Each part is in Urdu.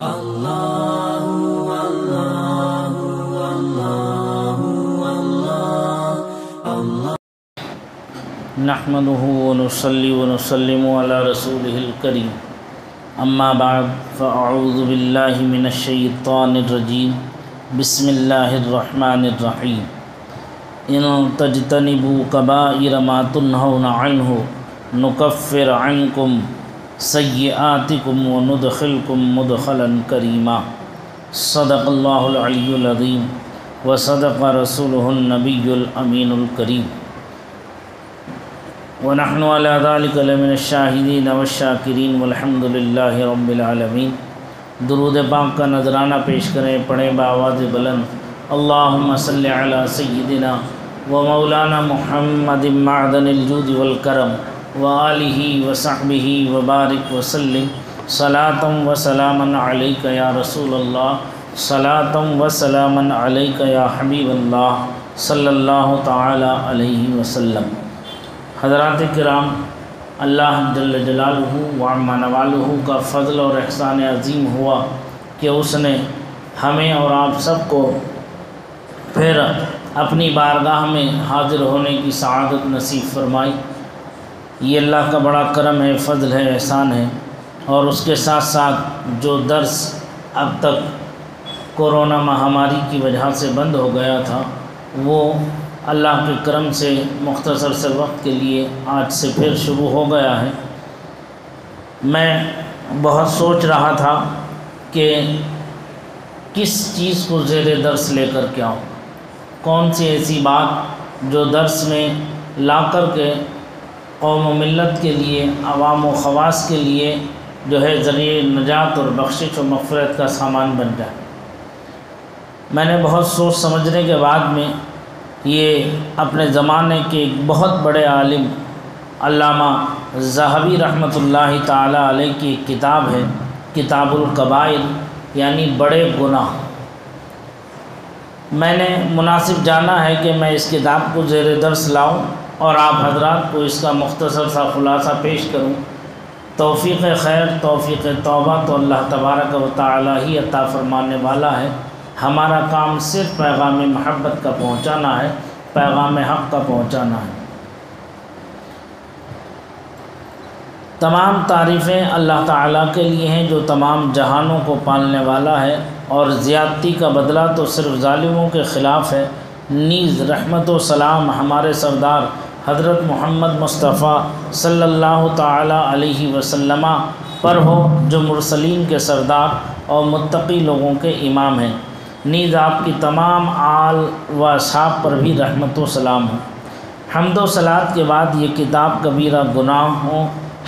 نحمده ونصلي ونسلم على رسوله الكريم اما بعد فاعوذ بالله من الشيطان الرجيم بسم الله الرحمن الرحيم ان تجتنبوا كبائر ما تنهون عنه نكفر عنكم سيئاتكم وندخلكم مدخلا كريما صدق الله العلي العظيم وصدق رسوله النبي الأمين الكريم ونحن على ذلك لمن الشاہدین والشاکرین والحمد للہ رب العالمین۔ درود پاک کا نذرانہ پیش کریں، پڑھیں بآواز بلند اللہم صلی علی سیدنا و مولانا محمد معدن الجود والکرم وآلہ وصحبہ وبارک وسلم صلاۃ و سلاما علیک یا رسول اللہ، صلاۃ و سلاما علیک یا حبیب اللہ صلی اللہ تعالی علیہ وسلم۔ حضرات کرام، اللہ جل جلالہ وعم نوالہ کا فضل اور احسان عظیم ہوا کہ اس نے ہمیں اور آپ سب کو پھر اپنی بارگاہ میں حاضر ہونے کی سعادت نصیب فرمائی۔ یہ اللہ کا بڑا کرم ہے، فضل ہے، احسان ہے۔ اور اس کے ساتھ ساتھ جو درس اب تک کورونا مہاماری کی وجہ سے بند ہو گیا تھا، وہ اللہ کے کرم سے مختصر سے وقت کے لیے آج سے پھر شروع ہو گیا ہے۔ میں بہت سوچ رہا تھا کہ کس چیز کو زیر درس لے کر کے آؤں، کون سی ایسی بات جو درس میں لا کر کے قوم و ملت کے لیے، عوام و خواص کے لیے جو ہے ذریعہ نجات اور بخشش و مغفرت کا سامان بن جائے۔ میں نے بہت سوچ سمجھنے کے بعد میں یہ اپنے زمانے کے ایک بہت بڑے عالم علامہ ذہبی رحمۃ اللہ تعالی علیہ کی ایک کتاب ہے، کتاب الکبائر یعنی بڑے گناہ۔ میں نے مناسب جانا ہے کہ میں اس کتاب کو زیر درس لاؤں اور آپ حضرات کو اس کا مختصر سا خلاصہ پیش کروں۔ توفیق خیر، توفیق توبہ تو اللہ تبارک و تعالی ہی عطا فرمانے والا ہے۔ ہمارا کام صرف پیغام محبت کا پہنچانا ہے، پیغام حق کا پہنچانا ہے۔ تمام تعریفیں اللہ تعالیٰ کے لیے ہیں جو تمام جہانوں کو پالنے والا ہے، اور زیادتی کا بدلہ تو صرف ظالموں کے خلاف ہے۔ نیز رحمت و سلام ہمارے سردار حضرت محمد مصطفیٰ صلی اللہ تعالیٰ علیہ وسلم پر ہو، جو مرسلین کے سردار اور متقی لوگوں کے امام ہیں۔ نیز آپ کی تمام آل و اصحاب پر بھی رحمت و سلام ہو۔ حمد و صلوات کے بعد یہ کتاب کبیرہ گناہوں،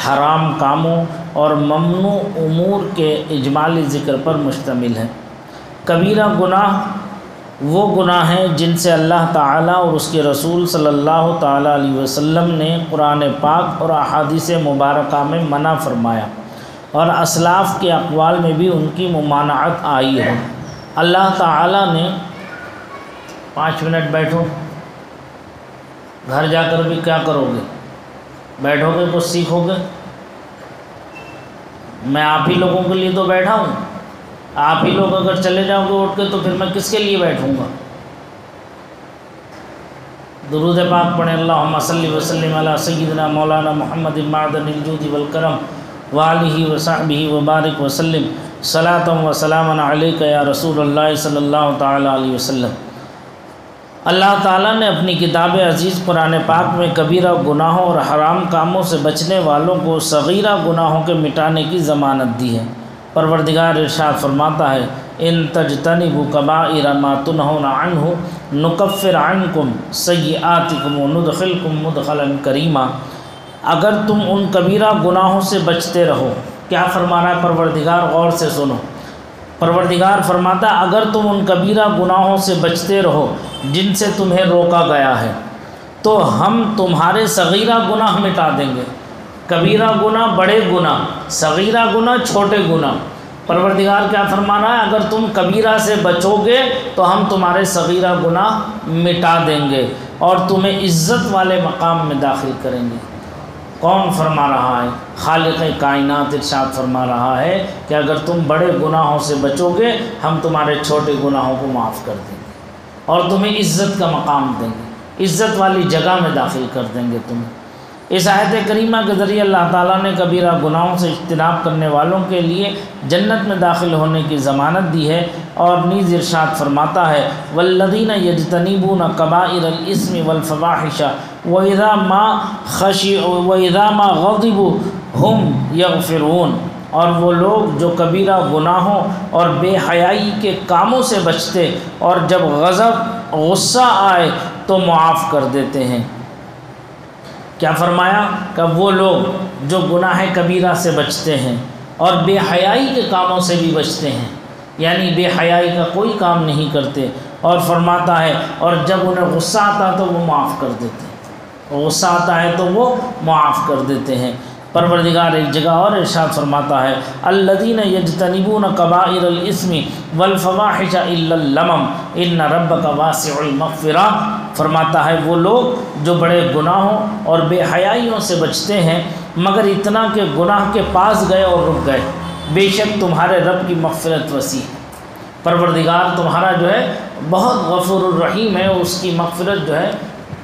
حرام کاموں اور ممنوع امور کے اجمالی ذکر پر مشتمل ہے۔ کبیرہ گناہ وہ گناہ ہیں جن سے اللہ تعالیٰ اور اس کے رسول صلی اللہ تعالیٰ علیہ وسلم نے قرآن پاک اور احادیث مبارکہ میں منع فرمایا، اور اسلاف کے اقوال میں بھی ان کی ممانعت آئی ہے۔ اللہ تعالیٰ نے 5 منٹ بیٹھو، گھر جا کر بھی کیا کرو گے؟ بیٹھو گے کچھ سیکھو گے؟ میں آپ ہی لوگوں کے لیے تو بیٹھا ہوں، آپ ہی لوگ اگر چلے جاؤ گے اٹھ کے تو پھر میں کس کے لیے بیٹھوں گا؟ درود پاک پڑھیں اللہم صلی وسلم علی سیدنا مولانا محمد معدن الجود والکرم وآلہ وصحبہ وبارک وسلم صلاۃ و سلاما علیک یا رسول اللہ صلی اللہ تعالیٰ علیہ وسلم۔ اللہ تعالیٰ نے اپنی کتاب عزیز قرآن پاک میں کبیرہ گناہوں اور حرام کاموں سے بچنے والوں کو صغیرہ گناہوں کے مٹانے کی ضمانت دی ہے۔ پروردگار ارشاد فرماتا ہے ان تجتنبوا کبائر ما تنہون عنہ نکفر عنکم سیئاتکم وندخلکم مدخلا کریما۔ اگر تم ان کبیرہ گناہوں سے بچتے رہو، کیا فرما رہا ہے پروردگار؟ غور سے سنو۔ پروردگار فرماتا ہے اگر تم ان کبیرہ گناہوں سے بچتے رہو جن سے تمہیں روکا گیا ہے تو ہم تمہارے صغیرہ گناہ مٹا دیں گے۔ کبیرہ گناہ بڑے گناہ، صغیرہ گناہ چھوٹے گناہ۔ پروردگار کیا فرما رہا ہے؟ اگر تم کبیرہ سے بچو گے تو ہم تمہارے صغیرہ گناہ مٹا دیں گے اور تمہیں عزت والے مقام میں داخل کریں گے۔ کون فرما رہا ہے؟ خالق کائنات ارشاد فرما رہا ہے کہ اگر تم بڑے گناہوں سے بچو گے ہم تمہارے چھوٹے گناہوں کو معاف کر دیں گے اور تمہیں عزت کا مقام دیں گے، عزت والی جگہ میں داخل کر دیں گے تمہیں۔ اس آیت کریمہ کے ذریعے اللہ تعالیٰ نے کبیرہ گناہوں سے اجتناب کرنے والوں کے لیے جنت میں داخل ہونے کی ضمانت دی ہے، اور نیز ارشاد فرماتا ہے والذین یجتنبون کبائر الاسم والفواحش وَإِذَا مَا غَضِبُوا هُمْ يَغْفِرُونَ، اور وہ لوگ جو کبیرہ گناہوں اور بے حیائی کے کاموں سے بچتے اور جب غصہ آئے تو معاف کر دیتے ہیں۔ کیا فرمایا کہ وہ لوگ جو گناہ کبیرہ سے بچتے ہیں اور بے حیائی کے کاموں سے بھی بچتے ہیں، یعنی بے حیائی کا کوئی کام نہیں کرتے، اور فرماتا ہے اور جب انہیں غصہ آتا تو وہ معاف کر دیتے ہیں، غصہ آتا ہے تو وہ معاف کر دیتے ہیں۔ پروردگار ایک جگہ اور ارشاد فرماتا ہے الذین یجتنبون کبائر الاسم والفواحش الا اللمم ان ربک واسع المغفرہ، فرماتا ہے وہ لوگ جو بڑے گناہوں اور بے حیائیوں سے بچتے ہیں مگر اتنا کہ گناہ کے پاس گئے اور رک گئے، بے شک تمہارے رب کی مغفرت وسیع ہے۔ پروردگار تمہارا جو ہے بہت غفور الرحیم ہے، اس کی مغفرت جو ہے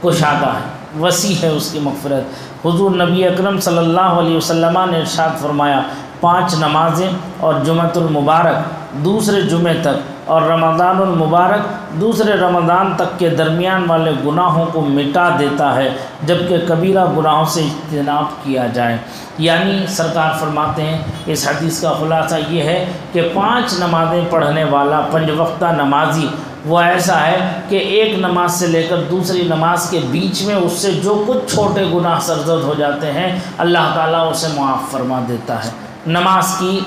کشادہ ہے، وسیع ہے اس کی مغفرت۔ حضور نبی اکرم صلی اللہ علیہ وسلم نے ارشاد فرمایا 5 نمازیں اور جمعۃ المبارک دوسرے جمعے تک اور رمضان المبارک دوسرے رمضان تک کے درمیان والے گناہوں کو مٹا دیتا ہے جبکہ کبیرہ گناہوں سے اجتناب کیا جائے۔ یعنی سرکار فرماتے ہیں اس حدیث کا خلاصہ یہ ہے کہ 5 نمازیں پڑھنے والا 5 وقتہ نمازی وہ ایسا ہے کہ ایک نماز سے لے کر دوسری نماز کے بیچ میں اس سے جو کچھ چھوٹے گناہ سرزد ہو جاتے ہیں اللہ تعالیٰ اسے معاف فرما دیتا ہے نماز کی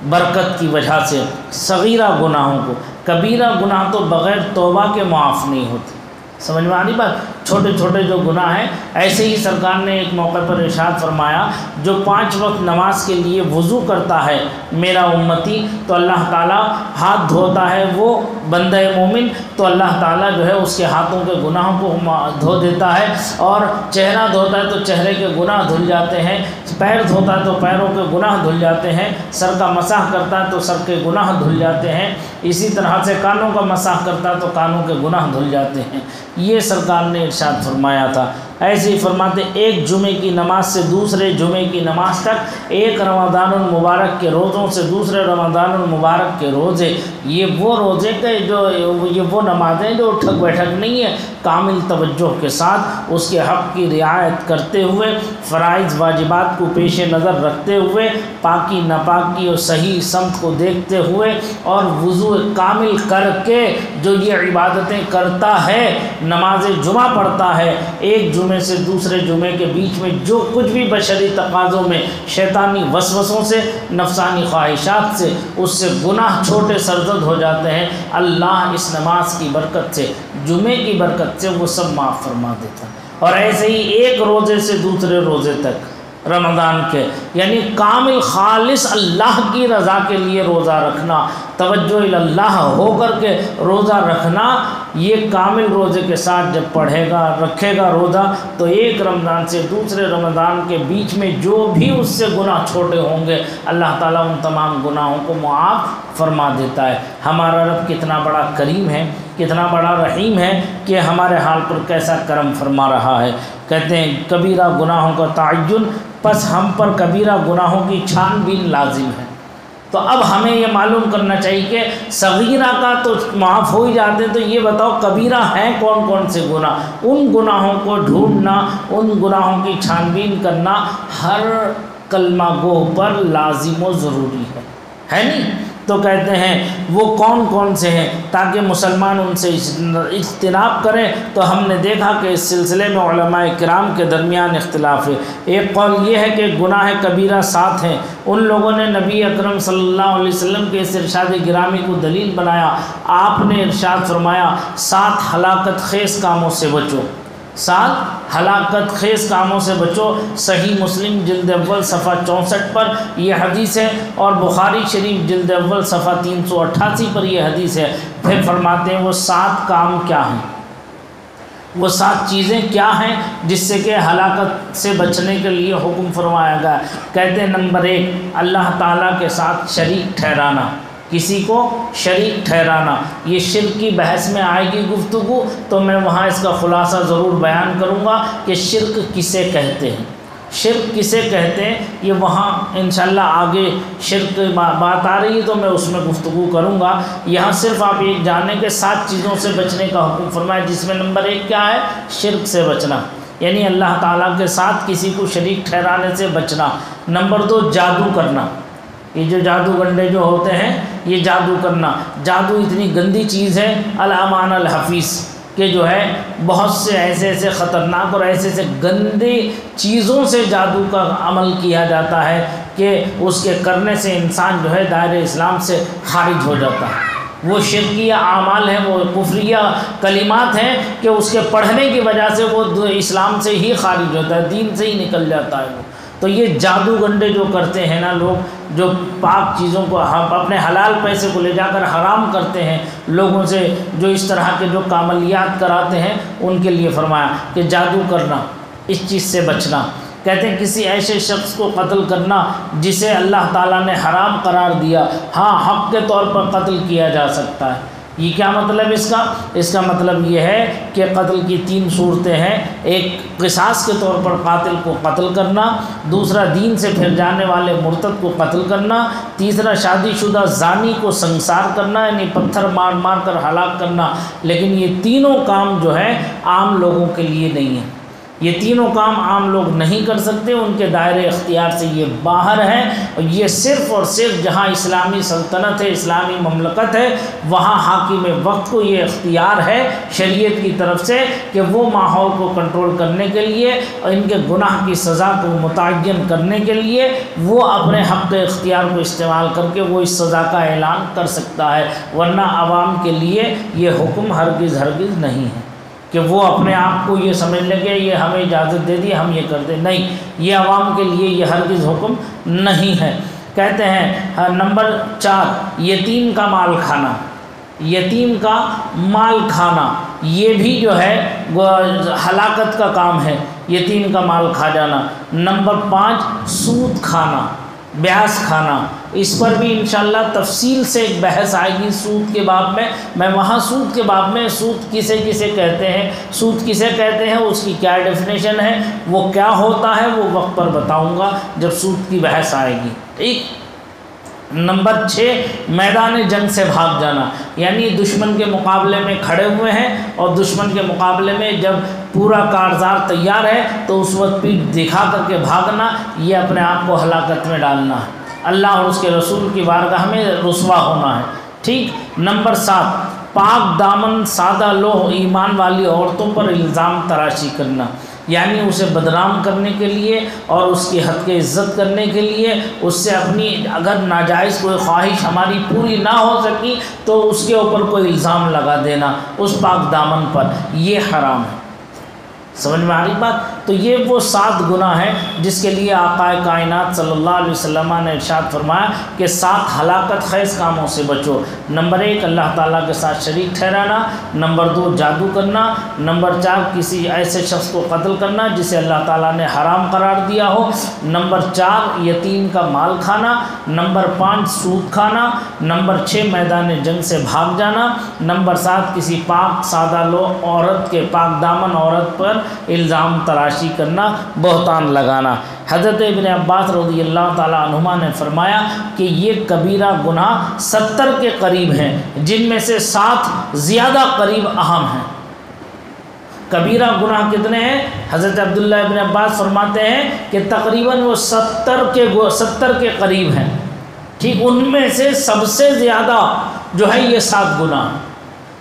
برکت کی وجہ سے۔ صغیرہ گناہوں کو، کبیرہ گناہ تو بغیر توبہ کے معاف نہیں ہوتے، سمجھ میں آنی بات؟ چھوٹے چھوٹے جو گناہ ہیں، ایسے ہی سرکار نے ایک موقع پر ارشاد فرمایا جو 5 وقت نماز کے لیے وضو کرتا ہے میرا امتی تو اللہ تعالیٰ ہاتھ دھوتا ہے، وہ بندہ مومن تو اللہ تعالیٰ جو ہے اس کے ہاتھوں کے گناہوں کو دھو دیتا ہے، اور چہرہ دھوتا ہے تو چہرے کے گناہ دھل جاتے ہیں، پیر دھوتا ہے تو پیروں کے گناہ دھل جاتے ہیں، سر کا مسح کرتا ہے تو سر کے گناہ دھل جاتے ہیں، اسی طرح سے کانوں کا مسح کرتا ہے تو کانوں کے گناہ دھل جاتے ہیں۔ یہ سرکار نے ارشاد فرمایا تھا۔ ایسے ہی فرماتے ایک جمعے کی نماز سے دوسرے جمعے کی نماز تک، ایک رمضان المبارک کے روزوں سے دوسرے رمضان المبارک کے روزے، یہ وہ روزے کے یہ وہ نمازیں جو ٹھک بیٹھک نہیں ہے، کامل توجہ کے ساتھ اس کے حق کی رعایت کرتے ہوئے، فرائض واجبات کو پیش نظر رکھتے ہوئے، پاکی ناپاکی اور صحیح سمت کو دیکھتے ہوئے اور وضو کامل کر کے جو یہ عبادتیں کرتا ہے، نماز جمعہ پڑھتا ہے، ایک جمعے سے دوسرے جمعے کے بیچ میں جو کچھ بھی بشری تقاضوں میں شیطانی وسوسوں سے، نفسانی خواہشات سے اس سے گناہ چھوٹے سرزد ہو جاتے ہیں، اللہ اس نماز کی برکت سے، جمعے کی برکت سے وہ سب معاف فرما دیتا ہے۔ اور ایسے ہی ایک روزے سے دوسرے روزے تک رمضان کے، یعنی کامل خالص اللہ کی رضا کے لیے روزہ رکھنا، توجہ اللہ ہو کر کے روزہ رکھنا، یہ کامل روزے کے ساتھ جب پڑھے گا رکھے گا روزہ تو ایک رمضان سے دوسرے رمضان کے بیچ میں جو بھی اس سے گناہ چھوٹے ہوں گے اللہ تعالیٰ ان تمام گناہوں کو معاف فرما دیتا ہے۔ ہمارا رب کتنا بڑا کریم ہے، کتنا بڑا رحیم ہے کہ ہمارے حال پر کیسا کرم فرما رہا ہے۔ کہتے ہیں کبیرہ گناہوں کا تعین، پس ہم پر کبیرہ گناہوں کی چھان بین لازم ہے۔ تو اب ہمیں یہ معلوم کرنا چاہیے کہ صغیرہ کا تو معاف ہو ہی جاتے ہیں، تو یہ بتاؤ کبیرہ ہیں کون کون سے گناہ، ان گناہوں کو ڈھونڈنا، ان گناہوں کی چھان بین کرنا ہر کلمہ گو پر لازم و ضروری ہے نہیں؟ تو کہتے ہیں وہ کون کون سے ہیں تاکہ مسلمان ان سے اجتناب کریں۔ تو ہم نے دیکھا کہ اس سلسلے میں علماء کرام کے درمیان اختلاف ہے۔ ایک قول یہ ہے کہ گناہ کبیرہ 7 ہیں، ان لوگوں نے نبی اکرم صلی اللہ علیہ وسلم کے اس ارشاد گرامی کو دلیل بنایا۔ آپ نے ارشاد فرمایا 7 ہلاکت خیز کاموں سے بچو، 7 ہلاکت خیز کاموں سے بچو۔ صحیح مسلم جلد اول صفحہ 64 پر یہ حدیث ہے، اور بخاری شریف جلد اول صفحہ 388 پر یہ حدیث ہے۔ پھر فرماتے ہیں وہ 7 کام کیا ہیں؟ وہ 7 چیزیں کیا ہیں جس سے کہ ہلاکت سے بچنے کے لیے حکم فرمایا گیا؟ کہتے ہیں نمبر 1 اللہ تعالیٰ کے ساتھ شریک ٹھہرانا، کسی کو شریک ٹھہرانا۔ یہ شرک کی بحث میں آئے گی گفتگو، تو میں وہاں اس کا خلاصہ ضرور بیان کروں گا کہ شرک کسے کہتے ہیں، شرک کسے کہتے ہیں۔ یہ وہاں انشاءاللہ آگے شرک بات آ رہی ہے تو میں اس میں گفتگو کروں گا۔ یہاں صرف آپ یہ جانیں کہ 7 چیزوں سے بچنے کا حکم فرمایا، جس میں نمبر 1 کیا ہے؟ شرک سے بچنا، یعنی اللہ تعالیٰ کے ساتھ کسی کو شریک ٹھہرانے سے بچنا۔ نمبر 2 جادو کرنا، یہ جو جادو گنڈے جو ہوتے ہیں یہ جادو کرنا۔ جادو اتنی گندی چیز ہے، الامان الحفیظ، کہ جو ہے بہت سے ایسے خطرناک اور ایسے گندے چیزوں سے جادو کا عمل کیا جاتا ہے کہ اس کے کرنے سے انسان جو ہے دائرہ اسلام سے خارج ہو جاتا ہے۔ وہ شرکیہ اعمال ہیں، وہ کفریہ کلمات ہیں کہ اس کے پڑھنے کی وجہ سے وہ اسلام سے ہی خارج ہوتا ہے، دین سے ہی نکل جاتا ہے وہ۔ تو یہ جادو گنڈے جو کرتے ہیں نا لوگ، جو پاک چیزوں کو اپنے حلال پیسے کو لے جا کر حرام کرتے ہیں، لوگوں سے جو اس طرح کے جو کاملیات کراتے ہیں، ان کے لیے فرمایا کہ جادو کرنا، اس چیز سے بچنا۔ کہتے ہیں کسی ایسے شخص کو قتل کرنا جسے اللہ تعالیٰ نے حرام قرار دیا، ہاں حق کے طور پر قتل کیا جا سکتا ہے۔ یہ کیا مطلب اس کا مطلب یہ ہے کہ قتل کی 3 صورتیں ہیں۔ ایک قصاص کے طور پر قاتل کو قتل کرنا، دوسرا دین سے پھر جانے والے مرتد کو قتل کرنا، تیسرا شادی شدہ زانی کو سنسار کرنا، یعنی پتھر مار مار کر ہلاک کرنا۔ لیکن یہ تینوں کام جو ہے عام لوگوں کے لیے نہیں ہیں، یہ تینوں کام عام لوگ نہیں کر سکتے، ان کے دائرے اختیار سے یہ باہر ہے۔ اور یہ صرف اور صرف جہاں اسلامی سلطنت ہے، اسلامی مملکت ہے، وہاں حاکم وقت کو یہ اختیار ہے شریعت کی طرف سے کہ وہ ماحول کو کنٹرول کرنے کے لیے اور ان کے گناہ کی سزا کو متعین کرنے کے لیے وہ اپنے حق اختیار کو استعمال کر کے وہ اس سزا کا اعلان کر سکتا ہے، ورنہ عوام کے لیے یہ حکم ہرگز نہیں ہے کہ وہ اپنے آپ کو یہ سمجھ لیں کہ یہ ہمیں اجازت دے دی ہم یہ کر دیں، نہیں، یہ عوام کے لیے یہ ہرگز حکم نہیں ہے۔ کہتے ہیں نمبر 4 یتیم کا مال کھانا، یتیم کا مال کھانا یہ بھی جو ہے ہلاکت کا کام ہے، یتیم کا مال کھا جانا۔ نمبر 5 سود کھانا، بیاس کھانا، اس پر بھی انشاءاللہ تفصیل سے ایک بحث آئے گی سود کے باب میں وہاں سود کے باب میں سود کسے کہتے ہیں، سود کسے کہتے ہیں، اس کی کیا ڈیفینیشن ہے، وہ کیا ہوتا ہے، وہ وقت پر بتاؤں گا جب سود کی بحث آئے گی، ٹھیک۔ نمبر 6 میدان جنگ سے بھاگ جانا، یعنی دشمن کے مقابلے میں کھڑے ہوئے ہیں اور دشمن کے مقابلے میں جب پورا کارزار تیار ہے تو اس وقت پیٹھ دکھا کر کے بھاگنا، یہ اپنے آپ کو ہلاکت میں ڈالنا ہے، اللہ اور اس کے رسول کی بارگاہ میں رسوا ہونا ہے، ٹھیک۔ نمبر 7 پاک دامن سادہ لوح ایمان والی عورتوں پر الزام تراشی کرنا، یعنی اسے بدنام کرنے کے لیے اور اس کی حق کی عزت کرنے کے لیے اس سے اپنی اگر ناجائز کوئی خواہش ہماری پوری نہ ہو سکی تو اس کے اوپر کوئی الزام لگا دینا اس پاک دامن پر، یہ حرام ہے۔ سمجھ میں آ رہی بات؟ تو یہ وہ 7 گناہ ہیں جس کے لیے آقا کائنات صلی اللہ علیہ وسلم نے ارشاد فرمایا کہ 7 ہلاکت خیز کاموں سے بچو۔ نمبر 1 اللہ تعالیٰ کے ساتھ شریک ٹھہرانا، نمبر 2 جادو کرنا، نمبر 4 کسی ایسے شخص کو قتل کرنا جسے اللہ تعالیٰ نے حرام قرار دیا ہو، نمبر 4 یتیم کا مال کھانا، نمبر 5 سود کھانا، نمبر 6 میدان جنگ سے بھاگ جانا، نمبر 7 کسی پاک سادہ لو عورت کے پاک دامن عورت پر الزام تراشی کرنا، بہتان لگانا۔ حضرت ابن عباس رضی اللہ تعالیٰ عنہما نے فرمایا کہ یہ کبیرہ گناہ 70 کے قریب ہیں، جن میں سے 7 زیادہ قریب اہم ہیں۔ کبیرہ گناہ کتنے ہیں؟ حضرت عبداللہ ابن عباس فرماتے ہیں کہ تقریباً وہ 70 کے قریب ہیں، ٹھیک۔ ان میں سے سب سے زیادہ جو ہے یہ 7 گناہ،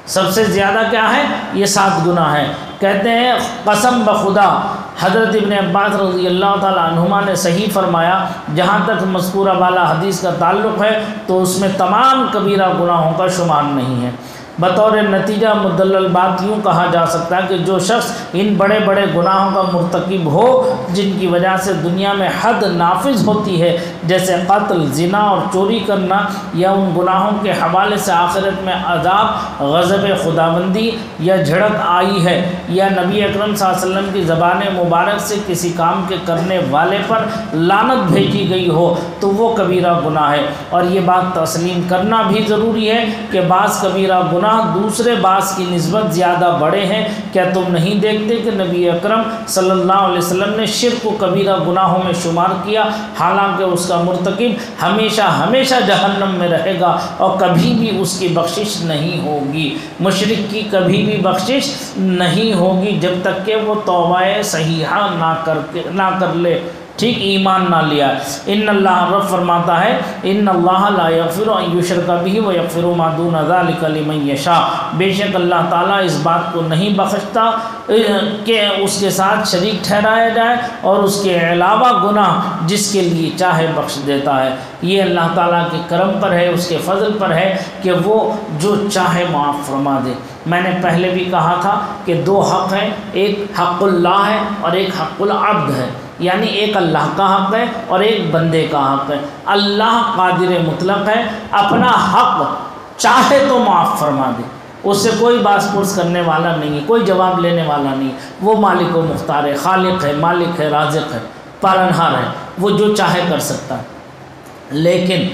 سب سے زیادہ کیا ہے؟ یہ 7 گناہ ہیں۔ کہتے ہیں قسم بخدا حضرت ابن عباس رضی اللہ تعالیٰ عنہما نے صحیح فرمایا، جہاں تک مذکورہ بالا حدیث کا تعلق ہے تو اس میں تمام کبیرہ گناہوں کا شمار نہیں ہے۔ بطور نتیجہ مدلل بات یوں کہا جا سکتا ہے کہ جو شخص ان بڑے بڑے گناہوں کا مرتکب ہو جن کی وجہ سے دنیا میں حد نافذ ہوتی ہے، جیسے قتل، زنا اور چوری کرنا، یا ان گناہوں کے حوالے سے آخرت میں عذاب، غضب خداوندی یا جھڑک آئی ہے، یا نبی اکرم صلی اللہ علیہ وسلم کی زبان مبارک سے کسی کام کے کرنے والے پر لعنت بھیجی گئی ہو، تو وہ کبیرہ گناہ ہے۔ اور یہ بات تسلیم کرنا بھی ضروری ہے کہ بعض کبیرہ گناہ دوسرے بعض کی نسبت زیادہ بڑے ہیں۔ کیا تم نہیں دیکھتے کہ نبی اکرم صلی اللہ علیہ وسلم نے شرک کو کبیرہ گناہوں میں شمار کیا، حالانکہ اس کا مرتکب ہمیشہ ہمیشہ جہنم میں رہے گا اور کبھی بھی اس کی بخشش نہیں ہوگی۔ مشرک کی کبھی بھی بخشش نہیں ہوگی جب تک کہ وہ توبہ صحیحہ نہ کر لے، ٹھیک، ایمان نہ لیا۔ ان اللہ، رب فرماتا ہے ان اللہ لا یغفر ان یشرک بہ ویغفر ما دون ذلک لمن یشاء، بے شک اللہ تعالیٰ اس بات کو نہیں بخشتا کہ اس کے ساتھ شریک ٹھہرایا جائے، اور اس کے علاوہ گناہ جس کے لیے چاہے بخش دیتا ہے۔ یہ اللہ تعالیٰ کے کرم پر ہے، اس کے فضل پر ہے کہ وہ جو چاہے معاف فرما دے۔ میں نے پہلے بھی کہا تھا کہ دو حق ہیں، ایک حق اللہ ہے اور ایک حق العبد ہے، یعنی ایک اللہ کا حق ہے اور ایک بندے کا حق ہے۔ اللہ قادر مطلق ہے، اپنا حق چاہے تو معاف فرما دے، اس سے کوئی باس پرس کرنے والا نہیں ہے، کوئی جواب لینے والا نہیں، وہ مالک و مختار ہے، خالق ہے، مالک ہے، رازق ہے، پالنہار ہے، وہ جو چاہے کر سکتا ہے۔ لیکن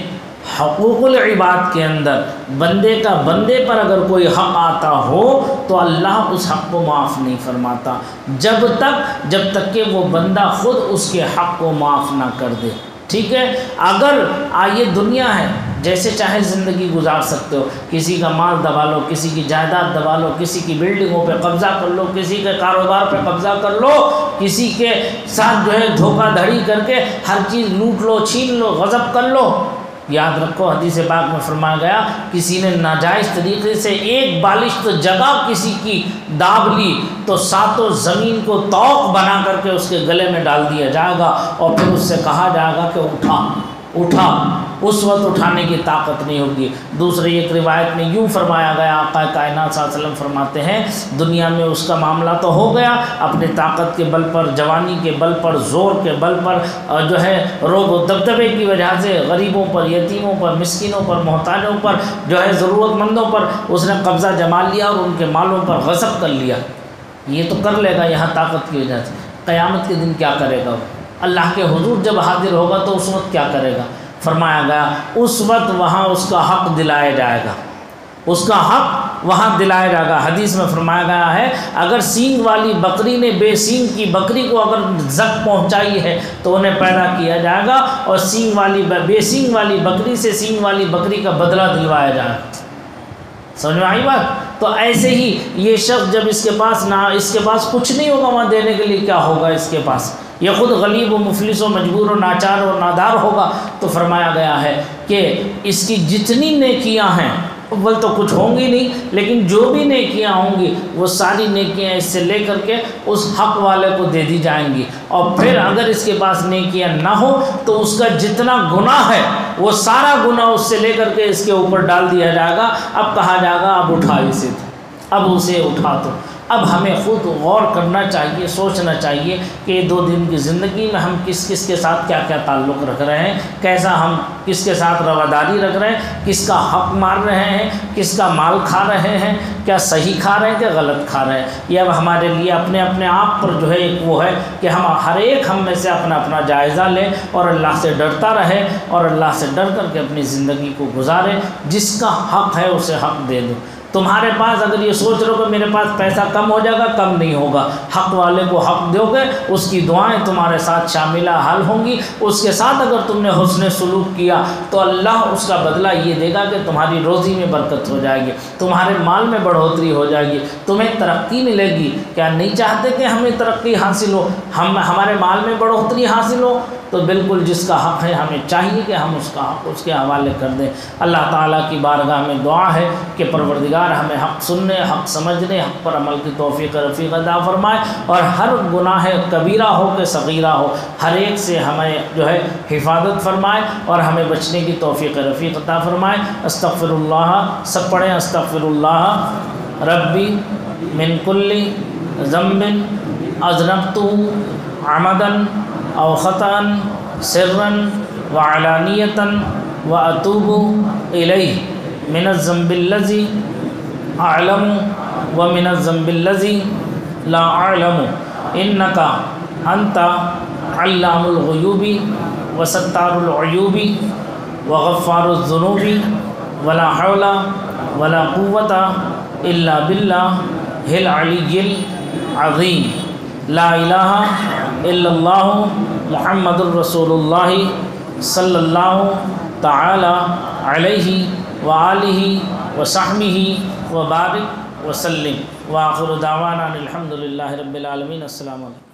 حقوق العباد کے اندر بندے کا بندے پر اگر کوئی حق آتا ہو تو اللہ اس حق کو معاف نہیں فرماتا جب تک کہ وہ بندہ خود اس کے حق کو معاف نہ کر دے، ٹھیک ہے۔ اگر یہ دنیا ہے، جیسے چاہے زندگی گزار سکتے ہو، کسی کا مال دبا لو، کسی کی جائیداد دبا لو، کسی کی بلڈنگوں پہ قبضہ کر لو، کسی کے کاروبار پہ قبضہ کر لو، کسی کے ساتھ جو ہے دھوکہ دھڑی کر کے ہر چیز لوٹ لو، چھین لو، غصب کر لو۔ یاد رکھو حدیث پاک میں فرمایا گیا، کسی نے ناجائز طریقے سے ایک بالشت جگہ کسی کی داب لی تو ساتوں زمین کو طوق بنا کر کے اس کے گلے میں ڈال دیا جائے گا، اور پھر اس سے کہا جائے گا کہ اٹھا، اس وقت اٹھانے کی طاقت نہیں ہوگی۔ دوسری ایک روایت میں یوں فرمایا گیا، آقا کائنات صلی اللہ علیہ وسلم فرماتے ہیں، دنیا میں اس کا معاملہ تو ہو گیا، اپنے طاقت کے بل پر، جوانی کے بل پر، زور کے بل پر، جو ہے روب و دبدبے کی وجہ سے غریبوں پر، یتیموں پر، مسکینوں پر، محتاجوں پر، جو ہے ضرورت مندوں پر اس نے قبضہ جما لیا اور ان کے مالوں پر غصب کر لیا۔ یہ تو کر لے گا یہاں طاقت کی وجہ سے، قیامت کے دن کیا کرے گا؟ اللہ کے حضور جب حاضر ہوگا تو اس وقت کیا کرے گا؟ فرمایا گیا اس وقت وہاں اس کا حق دلایا جائے گا، اس کا حق وہاں دلایا جائے گا۔ حدیث میں فرمایا گیا ہے، اگر سینگ والی بکری نے بے سینگ کی بکری کو اگر زخم پہنچائی ہے تو انہیں پیدا کیا جائے گا، اور بے سینگ والی بکری سے سینگ والی بکری کا بدلہ دلوایا جائے گا۔ سمجھ میں آئی بات؟ تو ایسے ہی یہ شخص جب اس کے پاس کچھ نہیں ہوگا وہاں دینے کے لیے، کیا ہوگا اس کے پاس؟ یہ خود غلیب و مفلس و مجبور و ناچار و نادار ہوگا۔ تو فرمایا گیا ہے کہ اس کی جتنی نیکیاں ہیں، اول تو کچھ ہوں گی نہیں، لیکن جو بھی نیکیاں ہوں گی وہ ساری نیکیاں اس سے لے کر کے اس حق والے کو دے دی جائیں گی، اور پھر اگر اس کے پاس نیکیاں نہ ہو تو اس کا جتنا گناہ ہے وہ سارا گناہ اس سے لے کر کے اس کے اوپر ڈال دیا جائے گا۔ اب کہا جائے گا اب اٹھا اسے، اب اسے اٹھا تو۔ اب ہمیں خود غور کرنا چاہیے، سوچنا چاہیے کہ 2 دن کی زندگی میں ہم کس کس کے ساتھ کیا کیا تعلق رکھ رہے ہیں، کیسا ہم کس کے ساتھ رواداری رکھ رہے ہیں، کس کا حق مار رہے ہیں، کس کا مال کھا رہے ہیں، کیا صحیح کھا رہے ہیں کہ غلط کھا رہے ہیں۔ یہ اب ہمارے لیے اپنے آپ پر جو ہے ایک وہ ہے کہ ہر ایک ہم میں سے اپنا جائزہ لے اور اللہ سے ڈرتا رہے، اور اللہ سے ڈر کر کے اپنی زندگی کو گزارے۔ جس کا حق ہے اسے حق دے دو۔ تمہارے پاس اگر یہ سوچ رہو کہ میرے پاس پیسہ کم ہو جائے گا، کم نہیں ہوگا۔ حق والے کو حق دو گے، اس کی دعائیں تمہارے ساتھ شاملہ حال ہوں گی۔ اس کے ساتھ اگر تم نے حسن سلوک کیا تو اللہ اس کا بدلہ یہ دے گا کہ تمہاری روزی میں برکت ہو جائے گی، تمہارے مال میں بڑھوتری ہو جائے گی، تمہیں ترقی ملے گی۔ کیا نہیں چاہتے کہ ہمیں ترقی حاصل ہو، ہمارے مال میں بڑھوتری حاصل ہو؟ تو بالکل جس کا حق ہے ہمیں چاہیے کہ ہم اس کا حق اس کے حوالے کر دیں۔ اللہ تعالیٰ کی بارگاہ میں دعا ہے کہ پروردگار ہمیں حق سننے، حق سمجھنے، حق پر عمل کی توفیق رفیق عطا فرمائے، اور ہر گناہ کبیرہ ہو کہ صغیرہ ہو ہر ایک سے ہمیں حفاظت فرمائے اور ہمیں بچنے کی توفیق رفیق عطا فرمائے۔ استغفر اللہ، سب پڑھیں استغفر اللہ ربی من کل ذنب اذنبتہ عمدا او خطأ سرا وعلانیۃ واتوب الیہ من الذنب الذی اعلم ومن الذنب الذی لا اعلم انک انت علام الغیوب وستار العیوب وغفار الذنوب ولا حول ولا قوة الا باللہ العلی العظیم۔ لا الہ الا اللہ محمد الرسول اللہ صلی اللہ تعالی علیہ وآلہ وصحبہ وبارک وسلم۔ وآخر دعوانا الحمد للہ رب العالمین۔ السلام علیکم۔